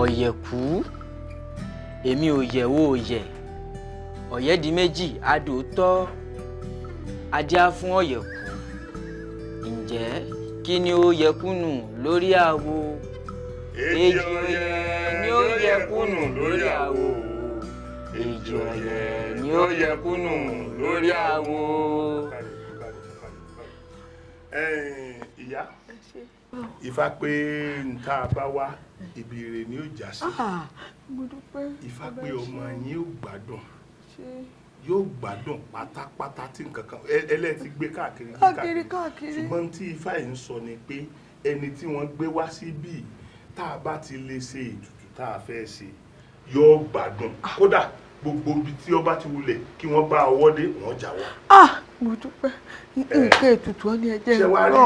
ọ̀yẹ̀kú èmi ò yẹ̀wò òyẹ̀ ọ̀yẹ́ di méjì adòótọ́ adíá fún ọ̀yẹ̀kú ǹjẹ́ kí ni ó yẹ kúnnù lórí àwo èjì ọ̀yẹ̀ ni ó yẹ kúnnù lórí àwo èjì ọ̀yẹ̀ ni ó yẹ kúnnù lórí àwo. Ìyá Ifá pé nta bá wá ibi ire ni ó já sí. Ifá pé ọmọ yín ó gbádùn yóò gbádùn pátápátá tí nǹkan kan ẹlẹ́ẹ̀tì gbé káàkiri ṣùgbọ́n tí Ifá yìí ń sọ ni pé ẹni tí wọ́n gbé wá síbí tá a bá ti lè ṣe ètùtù tá a fẹ́ ṣe yóò gbádùn kódà gbogbo ibi tí ọba ti wulẹ̀ kí wọ́n bá ọwọ́ dé wọ́n jáwọ́. Mo dúpẹ́ nǹkan ètùtù ọ ní ẹjẹ́ ṣe wá rí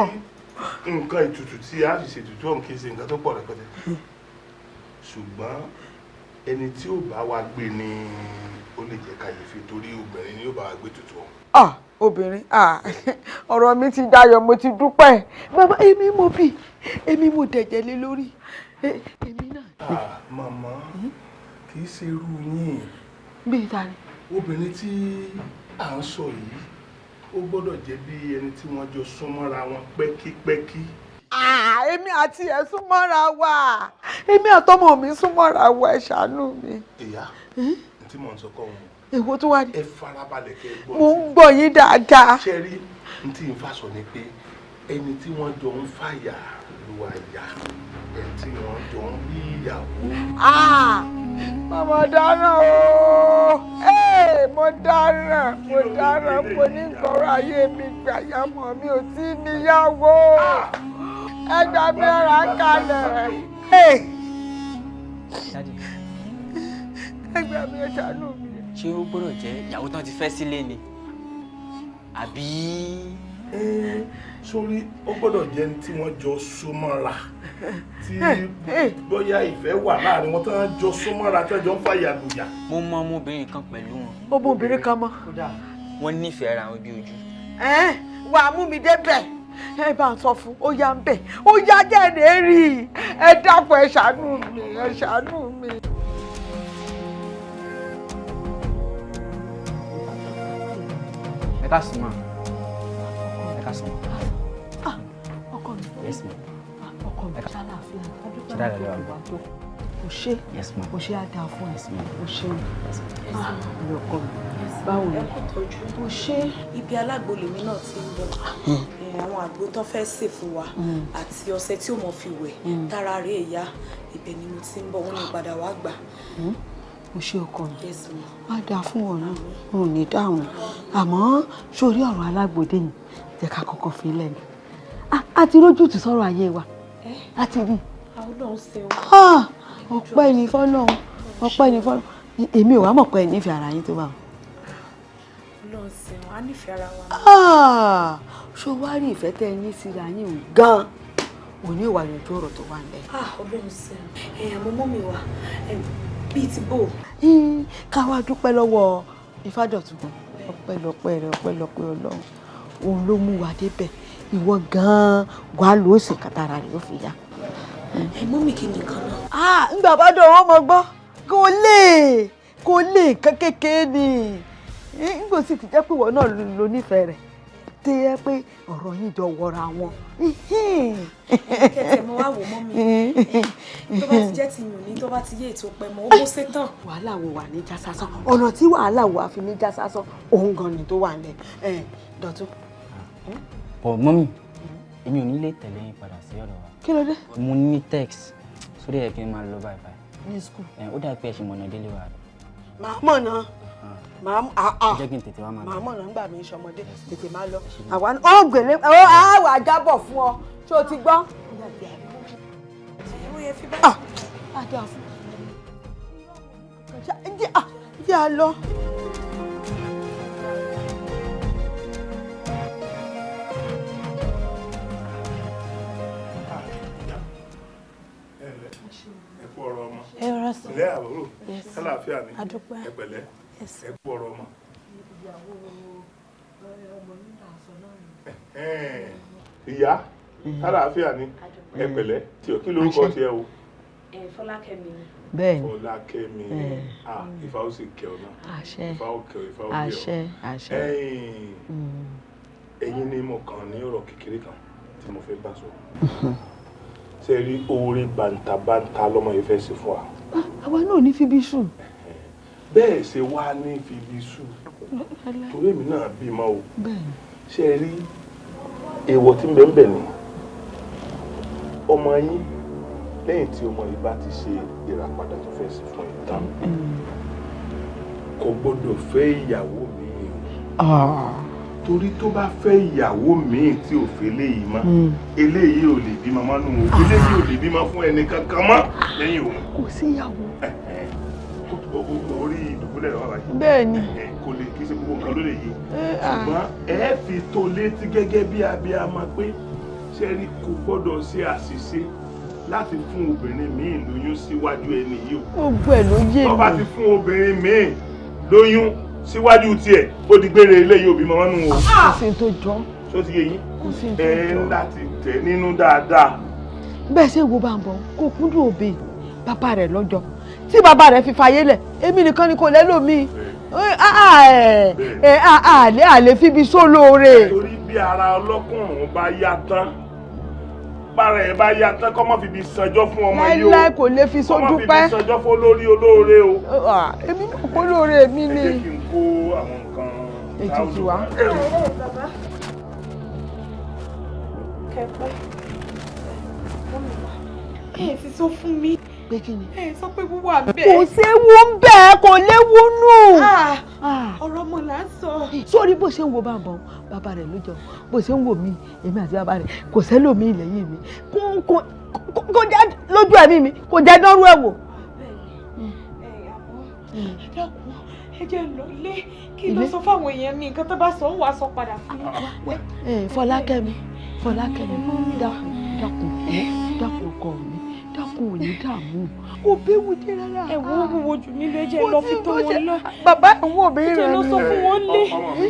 nǹkan ètùtù tí a fi ṣe ètùtù ọ̀hún kì í ṣe nǹkan tó pọ̀ rẹpẹtẹ ṣùgbọ́n ẹni tí ó bá wa gbé ni ó lè jẹ́ kàyéfì torí obìnrin ni ó bá wa gbé ètùtù ọ̀hún. Obìnrin ọ̀rọ̀ mi ti dayọ̀ mo ti dúpẹ́ bàbá èmi mo bí èmi mo dẹ̀jẹ̀ lé lórí èmi náà. Màmá kì í ṣe irú yín. Bí ìtàrí. Obìnrin tí à ń sọ yìí ó gbọ́dọ̀ jẹ́ bí ẹni tí wọ́n jọ súnmọ́ra wọn pẹ́kípẹ́kí. Èmi àti ẹ̀ súnmọ́ra wa èmi àtọmọ mi súnmọ́ra wa ẹ ṣàánú mi. Ìyá tí mò ń sọ kọ́ wọn. Èwo tó wá ní. Ẹ farabalẹ̀ kẹ́ ẹ gbọ́. Mo ń gbọ́ yín dáadáa. Ṣé rí n tí n fa sọ ni pé ẹni tí wọ́n jọ ń fàyà lu àyà ẹni tí wọ́n jọ ń bí ìyàwó. Mo dáràn o mo dáràn mo ní gbọ́rọ̀ ayé mi gbàyàmọ̀ mi ò tí níyàwó ẹgbà mẹ́ra kalẹ̀ ẹgbà mi ṣàánú mi. Ṣé ó gbọ́dọ̀ jẹ́ ìyàwó tán ti fẹ́ sílé ni àbí. Sórí ó gbọ́dọ̀ jẹ́ ní tí wọ́n jọ súnmọ́ra tí bóyá ìfẹ́ wà láàrin wọn tó ń jọ súnmọ́ra tó jọ ń fàyà lùyà. Mo mọ ọmọbìnrin kan pẹ̀lú wọn. Ọmọbìnrin kan mọ́. Wọ́n nífẹ̀ẹ́ ara wọn bí ojú. Wà á mú mi débẹ̀ ẹ bá ń sọ fún ó yá ń bẹ̀ ó yá jẹ́ẹ̀dẹ̀ rí ẹ dákun ẹ ṣàánú mi ẹ ṣàánú mi. Ẹ ká sùn mọ́. Ọkọ mi. Yes ma. Ọkọ mi ṣàlàáfíà Ṣé dáadáa lọ wà? Kò ṣe. Yes ma. Kò ṣe àdá fún ẹ. Kò ṣe. Ní ọkọ mi. Báwo ni? Kò ṣe. Ibi alágbo lèmi náà ti ń bọ̀. Àwọn àgbo tó fẹ́ sè fún wa àti ọṣẹ tí ó mọ̀ fi wẹ̀ tára rẹ̀ ẹ̀yà ibẹ̀ ni mo ti ń bọ̀ wọ́n ní padà wá gbà. Mo ṣe ọkọ mi. Má dáa fún ọ náà ò ní dáhùn àmọ́ sórí ọ̀rọ̀ alágbòde yìí jẹ́ ká kọ́kọ́ fi lẹ́nu a ti rójú ti sọ̀rọ̀ ayé wa a ti rí. Ọpẹ́ ni fọ́lọ́run ọpẹ́ ni fọ́lọ́run èmi ò wá mọ̀ pé ẹ nífẹ̀ẹ́ ara yín tó bá wọn. Ọlọ́run ṣeun a nífẹ̀ẹ́ ara wa. Ṣó wá rí ìfẹ́ tẹ́ ẹ ní síra yín gan-an òní ìwà yanjú ọ̀rọ̀ tó wà nílẹ̀. Ọlọ́run ṣeun àmọ́ mọ́ mi wá bíi ti bò. Ká wá dúpẹ́ lọ́wọ́ Ifádọ̀tun ọpẹ́lọpẹ́ rẹ ọpẹ́lọpẹ́ Ọlọ́run òun ló mú wa débẹ̀ ìwọ gan-an wàá lò ó sì kàtàrà rẹ̀ ó fi yá. Mọ́ mi kì í nìkan náà. Ńgbà bá dọ̀ wọ́n mọ gbọ́ kò lè kékeré ni nígbà sì ti jẹ́ pé ìwọ náà ló nífẹ̀ẹ́ rẹ̀ tí yẹ pé ọ̀rọ̀ yín jọ wọra wọn. Kẹ̀tẹ̀ mo wá wò mọ́ mi tó bá ti jẹ́ ti yùn ní tó bá ti yé ètò pẹ́ mọ́ ó mú sétán. Wàhálà wo wà ní jásásán ọ̀nà tí wàhálà wo àfi ní jásásán òun gan ni tó wà nílẹ̀ Dọ̀tun. Mọ́mì èmi ò ní lè tẹ̀lé yín padà sí ọ̀dọ̀ wa. Kí ló dé? Mo ní text sórí ẹ̀ kí n máa lọ báyìí. Ní school. Ó dà pé ẹ ṣe mọ̀nà délé wa. Màá mọ̀nà. Jẹ́ kí n tètè wá máa lọ. Màá mọ̀nà ńgbà mi ṣọmọdé tètè máa lọ. Àwa ó gbèlé ó wà jábọ̀ fún ọ ṣé o ti gbọ́? Adé àfún. Jẹ́ a lọ. Ilé àbúrò kálàáfíà ni ẹ pẹ̀lẹ́ ẹ kú ọ̀rọ̀ ọmọ. Ìyá kálàáfíà ni ẹ pẹ̀lẹ́ tí o kí lórúkọ tiẹ̀ o. Fọlákẹ́mi. Bẹ́ẹ̀ni. Fọlákẹ́mi. Ifá ó sì kẹ́ ọ náà. Àṣẹ. Ifá ó kẹ́ ọ, Ifá ó kẹ́ ọ. Àṣẹ, àṣẹ. Ẹ̀yin ni mo kàn ní ọ̀rọ̀ kékeré kan tí mo fẹ́ bá sọ. Ṣé rí oore bàǹtàbàǹtà lọ́mọ yìí fẹ́ ṣe fún wa? Àwa náà ní fibi sùn. Bẹ́ẹ̀ ṣe wá ní fibi sùn. Torí èmi náà bímọ o. Bẹ́ẹ̀ni. Ṣé rí èèwọ̀ tí ń bẹ ń bẹ ni ọmọ yín lẹ́yìn tí ọmọ yìí bá ti ṣe ìràpadà tó fẹ́ sí fún yín tán kò gbọdọ̀ fẹ́ ìyàwó mi o. Torí tó bá fẹ́ ìyàwó mi tí ò fẹ́ léyìí mọ́ eléyìí ò lè bímọ mọ́ nù o eléyìí ò lè bímọ fún ẹnì kankan mọ́ lẹ́yìn òun. Kò sí ìyàwó. Orí ìdùbúlẹ̀ lọ́wọ́ àbájá. Bẹ́ẹ̀ni. Kò lè kí ṣe gbogbo nǹkan ló lè yé. Ṣùgbọ́n ẹ fi tó létí gẹ́gẹ́ bí abiyamọ pé ṣé rí kò gbọ́dọ̀ ṣe àṣìṣe láti fún obìnrin míì lóyún síwájú ẹni yìí o. Gbogbo ẹ̀ ló yé mi. Tó bá ti fún obìnrin míì lóyún síwájú tiẹ̀ ó di gbére eléyìí òbí mọ́mọ́ nù o. Kò sí tó jọ. Ṣó ti yé yín? Kò sí tó jọ. Ẹ ń láti tẹ̀ nínú dáadáa. Bẹ́ẹ̀ ṣe wo bá ń bọ̀ kó kúndùn òbí bàbá rẹ̀ lọ́jọ́ tí bàbá rẹ̀ fi fàyè lẹ̀ èmi nìkan ni kò lẹ́lòmíì àlè fíbi sólóore. Torí bí ara ọlọ́kùnrin bá yá tán bára ẹ̀ bá yá tán kọ́ mọ́ fi bí sanjọ́ fún ọmọ yìí o. Láíláí kò lè fi sójú pẹ́. Kọ́ mọ́ fi bí sanjọ́ fún olórí olóore o. Èmi náà kó lóore mi ni. Ẹ jẹ́ kí n kó àwọn nǹkan ètùtù wa. Bàbá kẹpẹ́ ẹ ti sọ fún mi. Pé kí ni? Ẹ sọ pé wúwà bẹ́ẹ̀. Kò séwu ń bẹ́ẹ̀ kò léwu nù. Ọ̀rọ̀ ọmọ là ń sọ. Sórí bó ṣe ń wo bàbá bàbá rẹ̀ lójọ́ bó ṣe ń wò mí èmi àti bàbá rẹ̀ kò sẹ́lòmíì lẹ́yìn mi kò jẹ́ lójú ẹ̀mí mi kò jẹ́ dánrú ẹ̀ wò. Dákun ẹ jẹ́ lọ lé kí ló sọ fáwọn èèyàn mi nǹkan tó bá sọ ń wàá sọ padà fún mi. Fọlákẹ́mi dákun ọkọ mi dákun ò ní dààmú kò béwu dé rárá. Ẹ wo wúwo jù mí ló jẹ́ lọ fi tó wọn lọ. Bàbá àwọn obìnrin rẹ̀ ni. Ẹ lọ sọ fún wọn lé. Ọmọ mi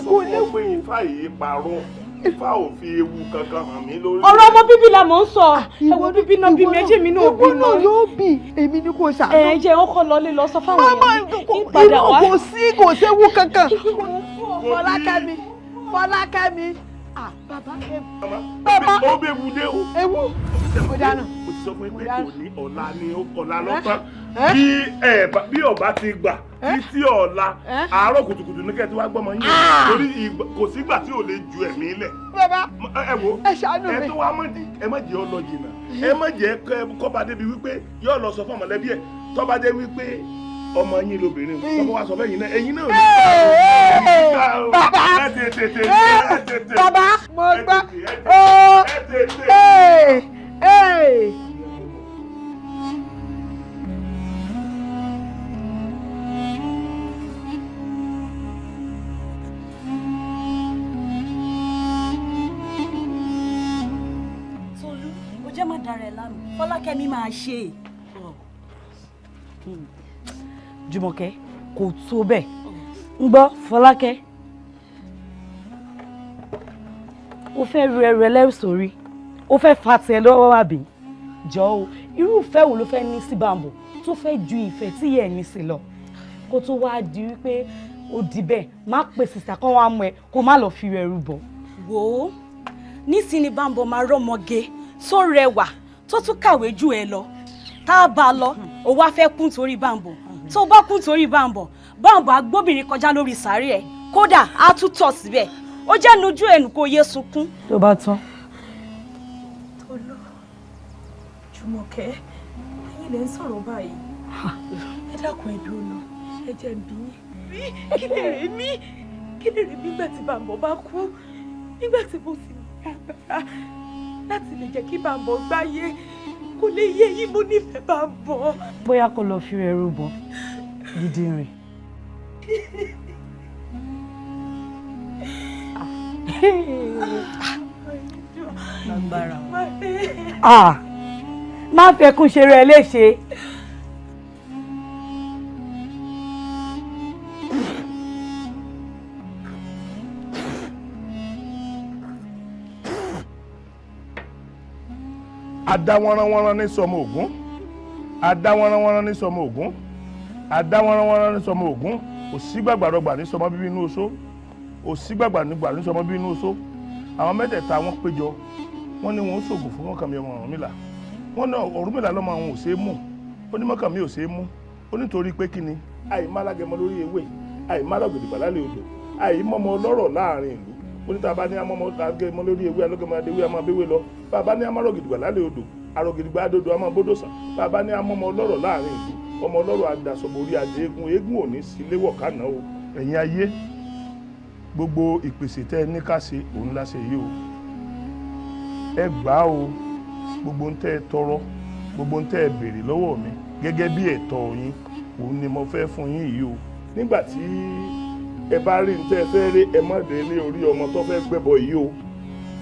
kò léwu. pé Ifá yìí parọ́ Ifá ò fi ewu kankan hàn mí lórí. Ọ̀rọ̀ ọmọ bíbí la mò ń sọ. Ẹ wo bíbí náà bí méjì mi náà bí náà. Ìwọ náà yóò bì èmi ni kò ṣàánú. Ẹ jẹ́ ọkọ lọlé lọ sọ fáwọn èèyàn mi padà wá. Kò séwu kankan. Fọlákẹ́mi. Bàbá ó bẹ wù dé o. Ewu. Ó dáná. Mo ti sọ fún yín pé kò ní ọ̀la ni ọ̀la lọ́tàn. Bí ọba ti gbà títí ọ̀la àárọ̀ kùtùkùtù ní kẹ́tí wá gbọ́mọ yín torí kò sígbà tí ò lè ju ẹ̀mí lẹ̀. Bàbá ẹ wo ẹ ṣàánú mi. ẹ tó wá mọ̀dí ẹ má jẹ́ ọ lọ jìnnà ẹ má jẹ́ kọ́ba débi wípé yóò lọ sọ fún ọmọlẹ́bí ẹ̀ tọ́ba dé wípé ọmọ yín lobìnrin tọ́ba wá sọ fẹ́ yín náà ẹ̀yin náà ò ní ká o. Bàbá ẹ tètè bàbá mo gbọ́ Tolú ó jẹ́ má dára ẹ̀ lánàá Fọlákẹ́mi máa ṣe. Jùmọ̀kẹ́ kò tó bẹ́ẹ̀ ń gbọ́ Fọlákẹ́ ó fẹ́ ru ẹrù ẹlẹ́rù sórí ó fẹ́ fa tiẹ̀ lọ́wọ́ àbí jọ o irú ìfẹ́ wo ló fẹ́ ní sí Bámbò tó fẹ́ ju ìfẹ́ tí yẹ̀ ní sí lọ kó tó wá di wípé ó di bẹ́ẹ̀ má pè sísà kan wá mú ẹ kó má lọ fi ẹrù bọ̀. Wò ó nísìnyí Bámbò máa rọ́mọge tó rẹwà tó tún kàwé jù ẹ lọ tá a bá lọ ó wá fẹ́ kún torí Bámbò tó bá kún torí Bámbò agbóbìnrin kọjá lórí sàárè ẹ kódà á tún tọ̀ síbẹ̀ ó jẹ́ nujú ẹnu kó yé sunkún. tó bá tán. Tolú Jùmọ̀kẹ́ ẹ̀yin lè ń sọ̀rọ̀ báyìí ẹ dákun ẹ dúró ẹ jẹ́ ń bí yín kí lè rí mi nígbà tí Bámbò bá kú nígbà tí mo sì ní agbára láti lè jẹ́ kí Bámbò gbáyé kò lè yé yín mo nífẹ̀ẹ́ Bámbò. bóyá kó lọ fi ẹrù bọ̀ gidi rìn. lágbára má fẹkún ṣe rẹ léṣe. adáwọ́nránwọ́nrán ní sọmọ Ògún adáwọ́nránwọ́nrán ní sọmọ Ògún adáwọ́nránwọ́nrán ní sọmọ Ògún òsígbàgbàdọgbà ní sọmọ bíbí inú oṣó òsígbàgbàdọgbà ní sọmọ bíbí inú oṣó àwọn mẹ́tẹ̀ẹ̀ta wọ́n péjọ wọ́n ní wọn ó ṣògùn fún Mọ́kànmí ọmọ Ọ̀rúnmìlà wọ́n ní Ọ̀rúnmìlà lọ́mọ àwọn ò ṣeé mú ó ní Mọ́kànmí ò ṣeé mú ó nítorí pé kí ni àìmá alágẹmọ lórí ewé àìmá lọ́gìdìgbà lálẹ́ odò àìmọ́mọ ọlọ́rọ̀ láàrin ìlú ó ní tá a bá ní amọ́mọ alágẹmọ lórí ewé alọ́gẹmọ adéwé àmọ́ abéwé lọ bá a bá ní amárọ̀gìdìgbà lálẹ́ odò àrògìdìgbà adódò àmọ́ bódòsàn bá a bá ní amọ́mọ ọlọ́rọ̀ láàrin ìlú ọmọ ọlọ́rọ̀ adàsọ̀bọ̀ orí adé eégún ò ní sí léwọ̀ kánà o ẹ̀yin ayé gbogbo ìpèsè tẹ́ ẹ ní ká ṣe òun láṣẹ yìí o ẹ gbà o gbogbo ń tẹ́ ẹ tọrọ gbogbo ń tẹ́ ẹ béèrè lọ́wọ́ mi gẹ́gẹ́ bí ẹ̀tọ́ yín òun ni mo fẹ́ fún yín yìí o nígbà tí ẹ bá rí ní tẹ́ ẹ fẹ́ rí ẹ má dé lé orí ọmọ tó fẹ́ gbẹ́bọ yìí o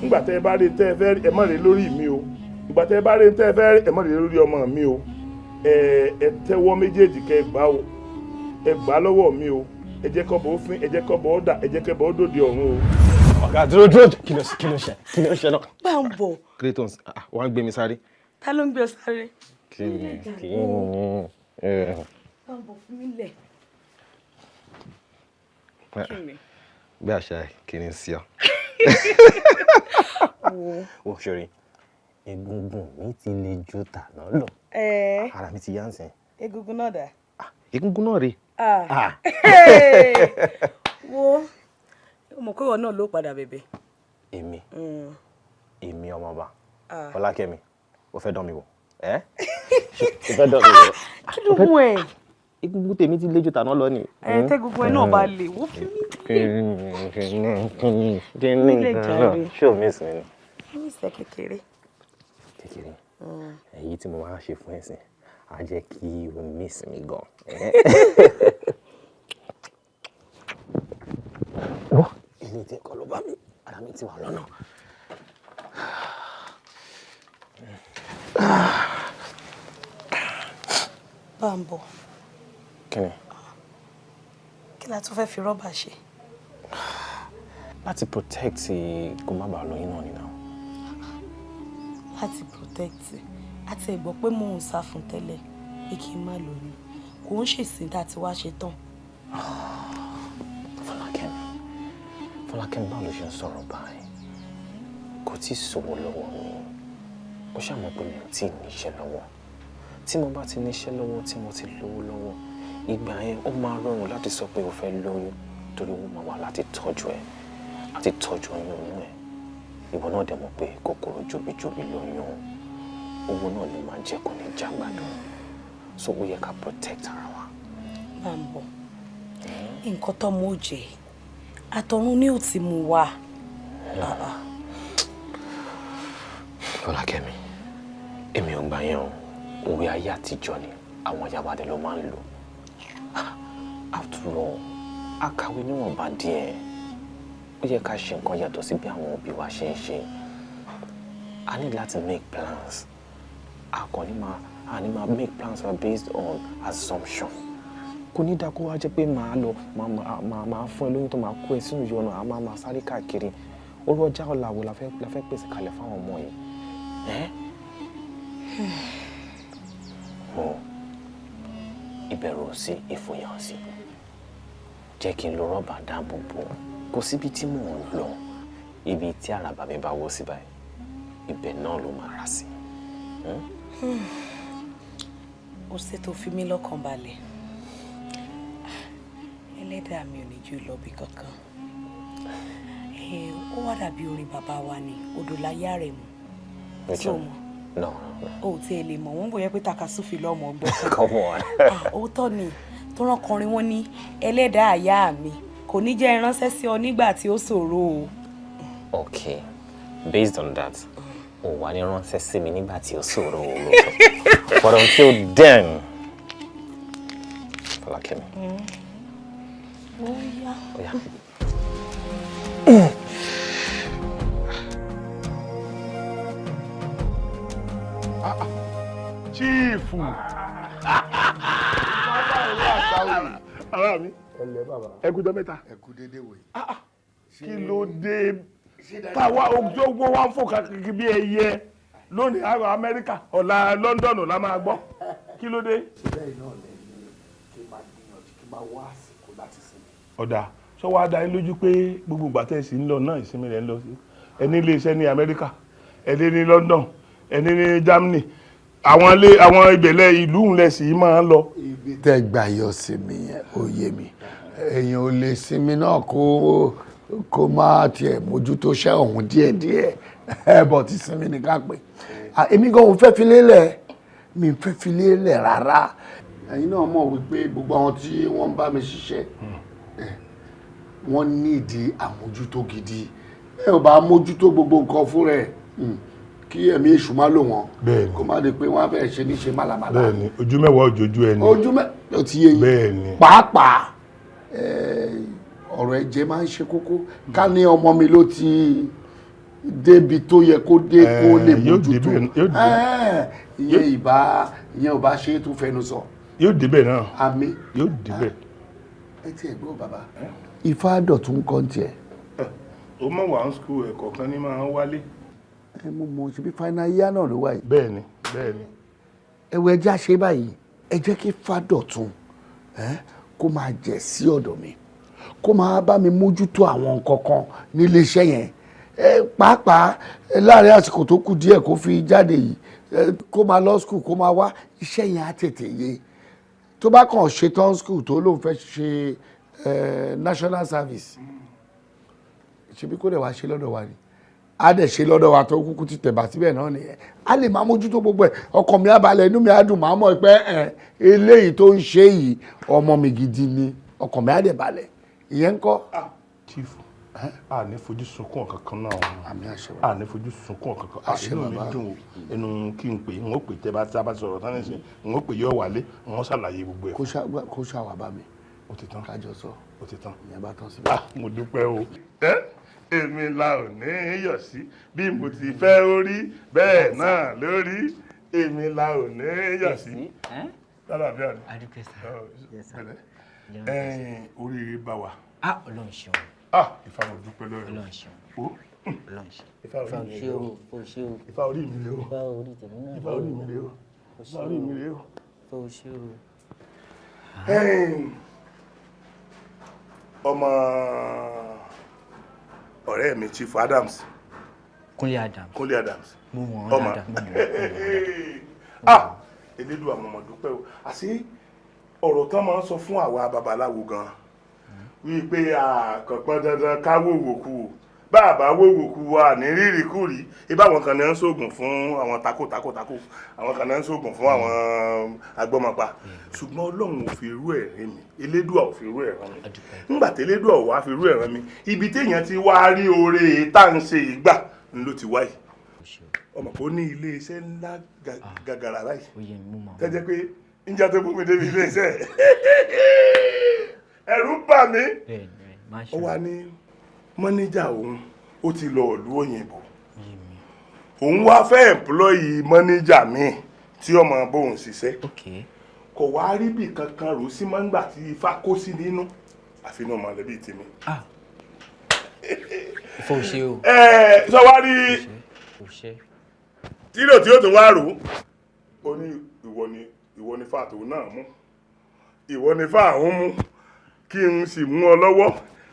nígbà tẹ́ ẹ bá rí ní tẹ́ ẹ fẹ́ rí ẹ má dé lórí mi o nígbà tẹ́ ẹ bá rí ní tẹ́ ẹ fẹ́ rí ẹ má dé lórí ọmọ mi o ẹ tẹ́wọ́ méjèèjì kẹ́ ẹ gbà o ẹ gbà lọ́wọ́ mi o ẹ jẹ́ kọ́ bọ́ ó fín ẹ jẹ́ kọ́ bọ́ ó dà ẹ jẹ́ kẹ́ bọ́ ó dòde ọ̀run o. ọ̀gá dúró kí ló ṣe náà. bá ń bọ̀. clayton wàá gbé mi sáré. ta ló ń gbé ọ sáré. kí ni bá ń bọ̀ fún mi lẹ̀. bí àṣà kìíní sí ọ. wo ṣòrí egungun mi ti le ju tàná lọ. ara mi ti yá ń sìn. egungun náà dà. egungun náà rè. wo mo kọ́ ìwọ náà ló padà bẹ̀bẹ̀. èmi ọmọọba Fọlákẹ́mi ó fẹ́ dán mi wò ó fẹ́ dán mi wò. kí ló mú ẹ. egungun tèmi ti le ju tàná lọ ni. tẹ́gungun ẹ náà bá lè wó fi mí dé. ṣé o miss mi ni. mi sẹ kékeré. èyí tí mo máa ṣe fún ẹ̀sìn á jẹ́ kí o miss mi gan. ilé tí ẹ̀kọ́ ló bá mi ara mi ti wà lọ́nà. bá ń bọ̀. kí ni. kí la tún fẹ́ fi rọ́bà ṣe. láti protect kó má bàa lóyún náà nínú. láti protect àti ẹ̀gbọ́ pé mò ń sá fún tẹ́lẹ̀ pé kí n má lóyún kò ń ṣèsìn tá a ti wá ṣe tán. Fọlákẹ́mi báwo ló ṣe ń sọ̀rọ̀ báyìí kò tí ì sówó lọ́wọ́ mi ó ṣàmọ̀ pé mi ò tí ì níṣẹ́ lọ́wọ́ tí mo bá ti níṣẹ́ lọ́wọ́ tí mo ti lówó lọ́wọ́ ìgbà yẹn ó máa rọrùn láti sọ pé o fẹ́ lóyún torí owó máa wà láti tọ́jú ẹ àti tọ́jú oyún inú ẹ ìwọ náà dẹ̀ mọ̀ pé kòkòrò jóbijóbi lóyún owó náà ló máa jẹ́ kó ní jágbádùn so ó yẹ ká protect ara wa. máa ń bọ̀ nǹkan tó mú jẹ àtọ̀run ni ò ti mú wa. Fọlákẹ́mi èmi ò gbà yẹn o òwe ayé àtijọ́ ni àwọn yabadẹ ló máa ń lò after all akàwé níwọ̀nba díẹ̀ ó yẹ ká ṣe nǹkan yàtọ̀ sí bí àwọn òbí wa ṣe ń ṣe a ní láti make plans àkànní máa make plans based on assumption kò ní dáa kó wá jẹ́ pé màá lọ máa fún ẹ lóyún tó máa kó ẹ sínú ìyọnu àá máa sáré káàkiri orú ọjà ọ̀làwò la fẹ́ pèsè kalẹ̀ fáwọn ọmọ yìí. mo ìbẹ̀rù sí ìfòyà sí jẹ́ kí n lo rọ́bà dáàbò bò kò síbi tí mò ń lọ ibi tí àràbà mi bá wọ́ sí báyìí ibẹ̀ náà ló máa rà sí. ó ṣètò fi mí lọ́kàn balẹ̀ ẹlẹ́dàá mi ò ní jù lọ bí kankan ó wá dàbí orin bàbá wa ni odò láyé rẹ̀ mu tí o mọ̀ o tí ẹ lè mọ̀ wọ́n bóyá pé takasúfì lọ́mọ gbọ́ òótọ́ ni tó rán kọrin wọn ní ẹlẹ́dàá àyà mi kò ní jẹ́ ìránṣẹ́ sí ọ nígbà tí ó ṣòro o. Okay, based on that o wà ní ránṣẹ́ sí mi nígbà tí ó ṣòro o lóòótọ́ but until then Fọlákẹ́mi. ó yá. Chief. Ara mi. Ẹlẹ́ bàbá. Ẹ kú ọjọ́ mẹ́ta. Ẹ kú dédé wòye. Kí ló dé? Táwa ogbó wa ń fò káàkiri bí ẹyẹ lónìí àrò Amẹ́ríkà ọ̀la London la máa gbọ́ kí ló dé. bẹ́ẹ̀ náà lẹ́yìn kí n máa gbìyànjú kí n máa wá àsìkò láti sinmi. ọ̀dà sọ wá dá yín lójú pé gbogbo ìgbà tẹ́ ẹ sì ń lọ náà ìsinmi rẹ̀ ń lọ sí ẹni ilé iṣẹ́ ní Amẹ́ríkà ẹni ní London ẹni ní Germany àwọn ìbẹ̀lẹ̀ ìlú ńlẹ̀ sì máa ń lọ. ibi tẹ́ gbà yọ sinmi yẹn ó yé mi èèyàn ò lè sinmi náà kó má tiẹ̀ mójútó ṣẹ́ ọ̀hún díẹ̀díẹ̀ ẹ̀bọ̀ ti sinmi nìkan pé èmi gan ò fẹ́ fi lélẹ̀ mi ò fẹ́ fi lélẹ̀ rárá ẹ̀yin náà mọ̀ wípé gbogbo àwọn tí wọ́n ń bá mi ṣiṣẹ́ wọ́n nídìí àmójútó gidi ẹ ò bá mójútó gbogbo nǹkan fún rẹ̀ kí ẹ̀mí èṣù má lò wọ́n kó má di pé wọ́n á fẹ́ ṣe ní ṣe málàmálà. bẹ́ẹ̀ni ojú mẹ́wàá òjòjú ẹni. ojú mẹ́wàá ò ti yé yín. bẹ́ẹ̀ni. pàápàá ọ̀rọ̀ ẹ̀jẹ̀ máa ń ṣe kókó ká ní ọmọ mi ló ti débi tó yẹ kó dé kó lè mójútó ìyẹn ò bá ṣe é tún fẹnu sọ. yóò débẹ̀ náà. àmín. yóò débẹ̀. ẹ tiẹ̀ gbọ́ bàbá ifá dọ̀tún kọ́ tiẹ̀. ó mọ̀ wá ń skul ẹ̀kọ́ kan ní máa ń wálé. ẹ mo mọ ṣe bí final year náà ló wà yìí. bẹ́ẹ̀ni. ẹwọ ẹjẹ àṣẹ báyìí ẹ jẹ́ kí Fádọ̀tún kó máa jẹ́ sí ọ̀dọ̀ mi kó máa bá mi mójútó àwọn nǹkan kan nílé iṣẹ́ yẹn pàápàá láàrin àsìkò tó kù díẹ̀ kó fi jáde yìí kó máa lọ skul kó máa wá iṣẹ́ yẹn á tètè yé tó bá kàn ṣetán skul tó lóun fẹ́ ṣe national service ṣebí kó lè wá ṣe lọ́dọ̀ wa ni a dẹ̀ ṣe lọ́dọ̀ wa tó kúkú ti tẹ̀bà síbẹ̀ náà nìyẹn a lè máa mójútó gbogbo ẹ̀ ọkàn mi á balẹ̀ inú mi á dùn máa mọ̀ pé eléyìí tó ń ṣe yìí ọmọ mi gidi ni ọkàn mi á dẹ̀ balẹ̀ ìyẹn ń kọ́. chief a ní fojú sunkún kankan náà àmì àṣẹ a ní fojú sunkún kankan inú mi dùn ẹnu kí n pè ń ó pè tẹ́ bá sọ̀rọ̀ tán nísìn ń ó pè yọ wálé ń ó ṣàlàyé gbogbo ẹ̀. kó ṣàwà bá mi ó ti tán kájọ sọ ó ti tán ìyẹn bá tán síbẹ̀. mo dúpẹ́ o èmi la ò ní yọ̀ sí bí mo ti fẹ́ orí bẹ́ẹ̀ náà lórí èmi la ò ní yọ̀ sí. lálàáfíà ni oríire bá wa. Ọlọ́run ṣeun. Ifá mo dúpẹ́ lọ́rọ̀. Ọlọ́run ṣeun. Ọlọ́run ṣeun. Ifá orí mi rè o. Ifá orí mi rè o. Ifá orí tèmi náà. Ifá orí mi rè o. Ifá orí mi rè o. Ifá o ṣe o. ọmọ ọ̀rẹ́ mi Chief Adams. Kúnlé Adams. Kúnlé Adams. Mo mọ̀ ọ́ dáadáa. Mo mọ̀ ọ́. Elédùà mo mọ̀ dúpẹ́ o. Àṣé ọ̀rọ̀ tán máa ń sọ fún àwa babaláwo gan wípé àkànpọ̀ dandan ká wòwòkú bá àbá wòwòkú wa ní rírì kúrì ibà àwọn kan ní ń ṣoògùn fún àwọn tako àwọn kan ní ń ṣoògùn fún àwọn agbọ́mọpa ṣùgbọ́n Ọlọ́run ò fi irú ẹ̀ rán mi Elédùà ò fi irú ẹ̀ rán mi nígbà tí Elédùà ò wá fi irú ẹ̀ rán mi ibi téèyàn ti wá rí oore tá à ń ṣe ìgbà ló ti wáyé ọmọ kò ní ilé iṣẹ́ ńlá gàgàrà báyìí tẹ́jẹ́ pé níjà tó gbogbo débi ilé iṣẹ́ ẹ̀rù bà mí ó wà ní mọ́níjà òun ó ti lọ ìlú òyìnbó òun wá fẹ́ ẹ̀mplọ́yì mọ́níjà míì tí ọmọ bóun ṣiṣẹ́ kò wá rí bí kankan rò sí mọ́ngbà tí Ifá kó sí nínú àfihàn mọ̀lẹ́bí tèmi. Ifá ò ṣe o. sọ wá rí tílò tí ó tún wá rò ó ní ìwọ ni fáà tòun náà mú ìwọ ni fáà òun mú kí n sì mú ọ lọ́wọ́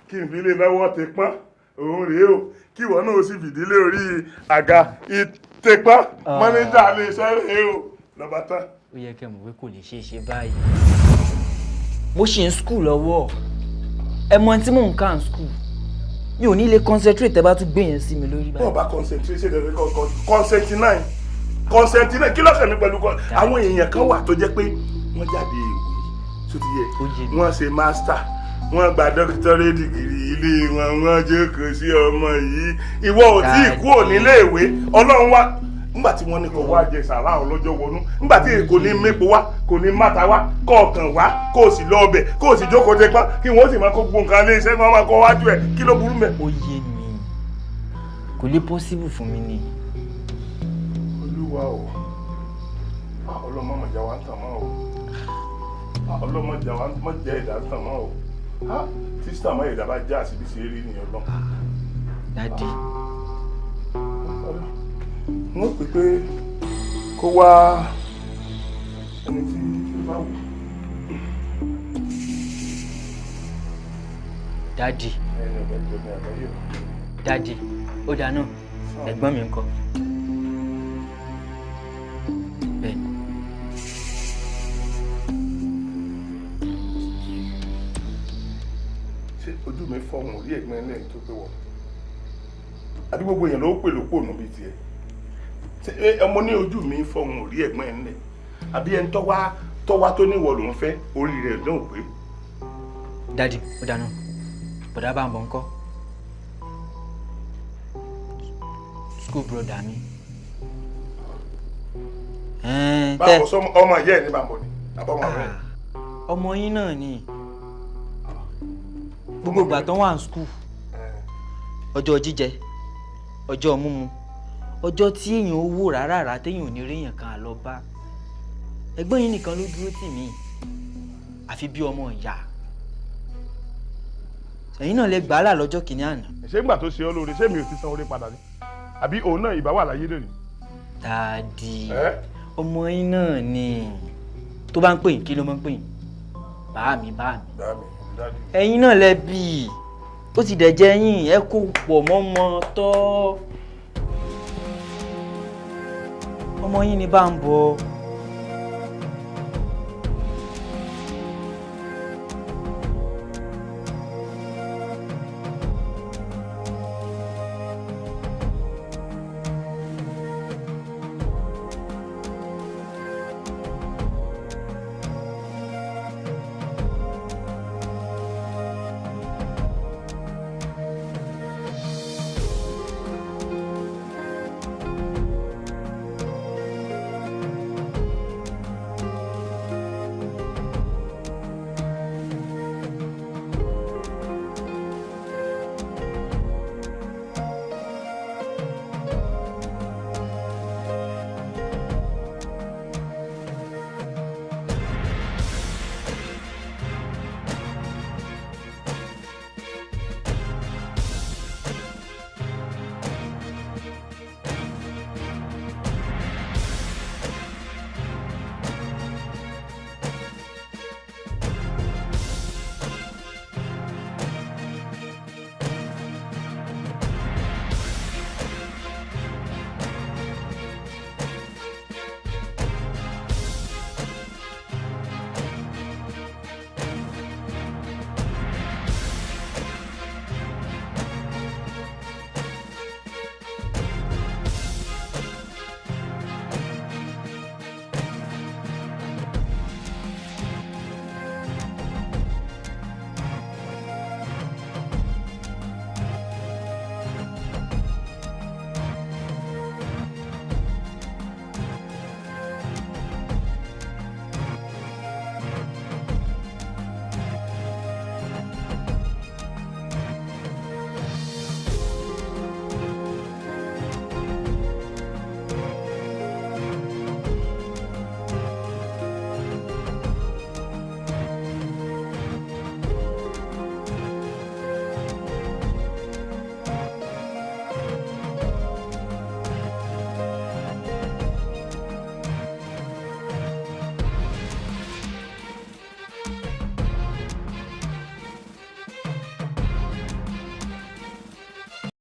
kí n fi lé lọ́wọ́ ti pọ́n òun rèé o kí ìwọ náà sì fìdílé orí àga ìtẹpọ́n mọ́níjà lè ṣe rèé o lọ́ba tán. Ó yẹ kẹ́ mọ̀ pé kò lè ṣeé ṣe báyìí. Mo ṣì ń skul lọ́wọ́ ẹ mọ tí mò ń kà ń skul mi ò ní lè concentrate ẹ bá tún gbé yẹn sí mi lórí báyìí. wọ́n bá concentrate ṣe lè concentrate kí lọ́kàn mi pẹ̀lú àwọn èèyàn kan wà tó jẹ́ pé wọ́n jáde ìwé tó ti yẹ wọ́n ṣe master wọ́n gba doctorate degree ilé wọ́n jókòó sí ọmọ yìí ìwọ ò tí ì kúrò nílé ìwé Ọlọ́run wá nígbà tí wọ́n ní kó wá jẹ sàrà ọlọ́jọ́ wọnú nígbà tí kò ní mépo wá kò ní máta wá kọ̀ọ̀kan wá kó o sì lọ ọbẹ̀ kó o sì jókòó tẹ pọ́n kí wọ́n sì máa kó gbogbo nǹkan lé iṣẹ́ wọn máa kọ́ wájú ẹ̀ kí ló burú mẹ́. Ó yé mi kò lè possible fún mi ni. Olúwa o ọlọ́mọ mọ̀jà wa ń tàn mọ́ o ọlọ́mọjà wa mọ̀ jẹ́ ìdá ń tàn mọ́ o tíṣítà mọ́ ìdá bá já àṣìbí ṣe rí nìyẹn lọ. Dádì. N wọ́n pè pé kó wá ẹni tí ó bá wù. Dádì. Dádì, ó dáná, ẹ̀gbọ́n mi ńkọ́? Bẹ́ẹ̀ni. Ṣé ojú mi fọ̀hún orí ẹ̀gbọ́n ẹlẹ́yìn tó pé wọ̀? Àbí gbogbo èèyàn ló pè ló pònú bíi tiẹ̀? Ṣé ọmọ ní ojú mi fọ̀hún orí ẹ̀gbọ́n ẹ̀ ńlẹ̀? Àbí ẹni tọ́wá tó níwọ̀ ló ń fẹ́ orí rẹ̀ náà ò pé? Dádì, ó dáná, bọ̀dá bá ń bọ̀ ńkọ́? School brother mi. Báwo sọ ọmọ ìyá ẹ̀ ní bàbọ̀ ni? Àbọ̀mọ̀ rẹ̀? Ọmọ yín náà ni. Gbogbo ìgbà tó wà ní school. Ọjọ́ jíjẹ, ọjọ́ múmu, ọjọ́ tí èèyàn owó rárá téèyàn ò ní rí èèyàn kan àlọ́ bá. Ẹ̀gbọ́n yín nìkan ló dúró tì mí. Àfi bí ọmọ ìyá. Ẹ̀yin náà lè gbà á là lọ́jọ́ kìíní àná. Ṣé ìgbà tó ṣe ọ́ lóore ṣé mi ò ti san oore padà ni? Àbí òun náà ìbá wà láyé lónìí? Dádì, ọmọ yín náà ni. Tó bá ń pè yín kí ló máa ń pè yín? Bá mi. Ẹ̀yin náà lẹ bí. Ó ti dẹ̀ jẹ́ yín, ẹ kó pọ̀ mọ́mọ́ tọ́. Ọmọ yín ni bá ń bọ̀.